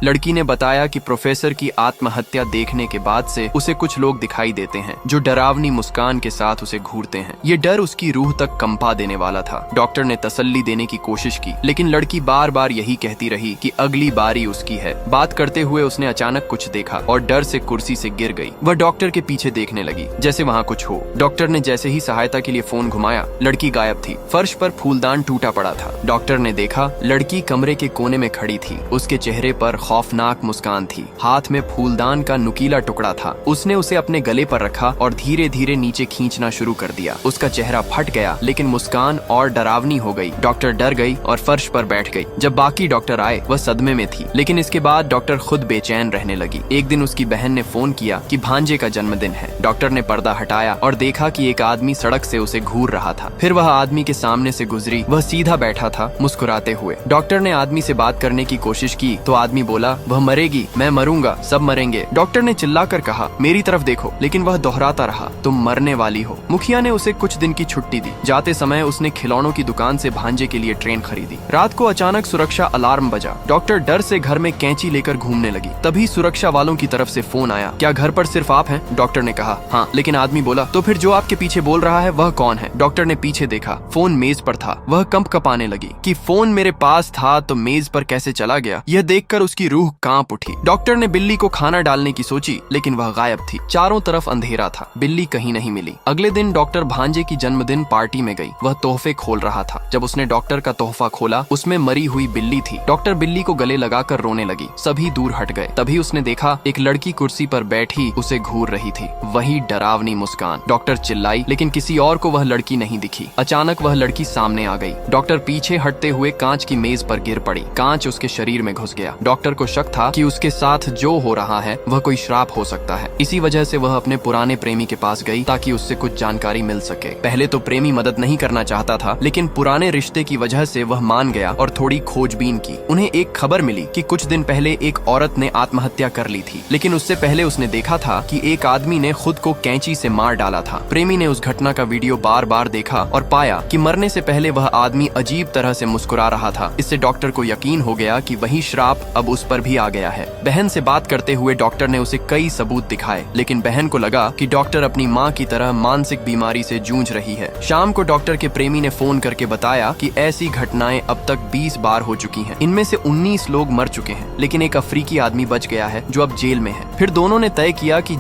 लड़की ने बताया कि प्रोफेसर की आत्महत्या देखने के बाद से उसे कुछ लोग दिखाई देते हैं जो डरावनी मुस्कान के साथ उसे घूरते हैं। ये डर उसकी रूह तक कंपा देने वाला था। डॉक्टर ने तसल्ली देने की कोशिश की, लेकिन लड़की बार बार यही कहती रही कि अगली बारी उसकी है। बात करते हुए उसने अचानक कुछ देखा और डर से कुर्सी से गिर गई। वह डॉक्टर के पीछे देखने लगी जैसे वहाँ कुछ हो। डॉक्टर ने जैसे ही सहायता के लिए फोन घुमाया, लड़की गायब थी। फर्श पर फूलदान टूटा पड़ा था। डॉक्टर ने देखा लड़की कमरे के कोने में खड़ी थी। उसके चेहरे पर खौफनाक मुस्कान थी। हाथ में फूलदान का नुकीला टुकड़ा था। उसने उसे अपने गले पर रखा और धीरे धीरे नीचे खींचना शुरू कर दिया। उसका चेहरा फट गया, लेकिन मुस्कान और डरावनी हो गई। डॉक्टर डर गई और फर्श पर बैठ गई। जब बाकी डॉक्टर आए, वह सदमे में थी, लेकिन इसके बाद डॉक्टर खुद बेचैन रहने लगी। एक दिन उसकी बहन ने फोन किया कि भांजे का जन्मदिन है। डॉक्टर ने पर्दा हटाया और देखा कि एक आदमी सड़क से उसे घूर रहा था। फिर वह आदमी के सामने से गुजरी। वह सीधा बैठा था, मुस्कुराते हुए। डॉक्टर ने आदमी से बात करने की कोशिश की तो आदमी बोला, वह मरेगी, मैं मरूंगा, सब मरेंगे। डॉक्टर ने चिल्लाकर कहा, मेरी तरफ देखो, लेकिन वह दोहराता रहा, तुम मरने वाली हो। मुखिया ने उसे कुछ दिन की छुट्टी दी। जाते समय उसने खिलौनों की दुकान से भांजे के लिए ट्रेन खरीदी। रात को अचानक सुरक्षा अलार्म बजा। डॉक्टर डर से घर में कैंची लेकर घूमने लगी। तभी सुरक्षा वालों की तरफ से फोन आया, क्या घर पर सिर्फ आप हैं? डॉक्टर ने कहा, हाँ। लेकिन आदमी बोला, तो फिर जो आपके पीछे बोल रहा है वह कौन है? डॉक्टर ने पीछे देखा, फोन मेज पर था। वह कंपकपाने लगी कि फोन मेरे पास था तो मेज पर कैसे चला गया। यह देखकर उसकी रूह कांप उठी। डॉक्टर ने बिल्ली को खाना डालने की सोची, लेकिन वह गायब थी। चारों तरफ अंधेरा था, बिल्ली कहीं नहीं मिली। अगले दिन डॉक्टर भांजे की जन्मदिन पार्टी में गई। वह तोहफे खोल रहा था। जब उसने डॉक्टर का तोहफा खोला, उसमें मरी हुई बिल्ली थी। डॉक्टर बिल्ली को गले लगाकर रोने लगी। सभी दूर हट गए। तभी उसने देखा एक लड़की कुर्सी पर बैठी उसे घूर रही थी। वही डरावनी मुस्कान। डॉक्टर चिल्लाई, लेकिन किसी और को वह लड़की नहीं दिखी। अचानक वह लड़की सामने आ गई। डॉक्टर पीछे हटते हुए कांच की मेज पर गिर पड़ी। कांच उसके शरीर में घुस गया। डॉक्टर को शक था कि उसके साथ जो हो रहा है वह कोई श्राप हो सकता है। इसी वजह से वह अपने पुराने प्रेमी के पास गई ताकि उससे कुछ जानकारी मिल सके। पहले तो प्रेमी मदद नहीं करना चाहता था, लेकिन पुराने रिश्ते की वजह से वह मान गया और थोड़ी खोजबीन की। उन्हें एक खबर मिली कि कुछ दिन पहले एक औरत ने आत्महत्या कर ली थी, लेकिन उससे पहले उसने देखा था कि एक आदमी ने खुद को कैंची से मार डाला था। प्रेमी ने उस घटना का वीडियो बार बार देखा और पाया कि मरने से पहले वह आदमी अजीब तरह से मुस्कुरा रहा था। इससे डॉक्टर को यकीन हो गया कि वही श्राप अब उस पर भी आ गया है। बहन से बात करते हुए डॉक्टर ने उसे कई सबूत दिखाए, लेकिन बहन को लगा कि डॉक्टर अपनी माँ की तरह मानसिक बीमारी से जूझ रही है। शाम को डॉक्टर के प्रेमी ने फोन करके बताया कि ऐसी घटनाएं अब तक 20 बार हो चुकी हैं। इनमें से 19 लोग मर चुके हैं, लेकिन एक अफ्रीकी आदमी बच गया है जो अब जेल में है। फिर दोनों ने तय किया कि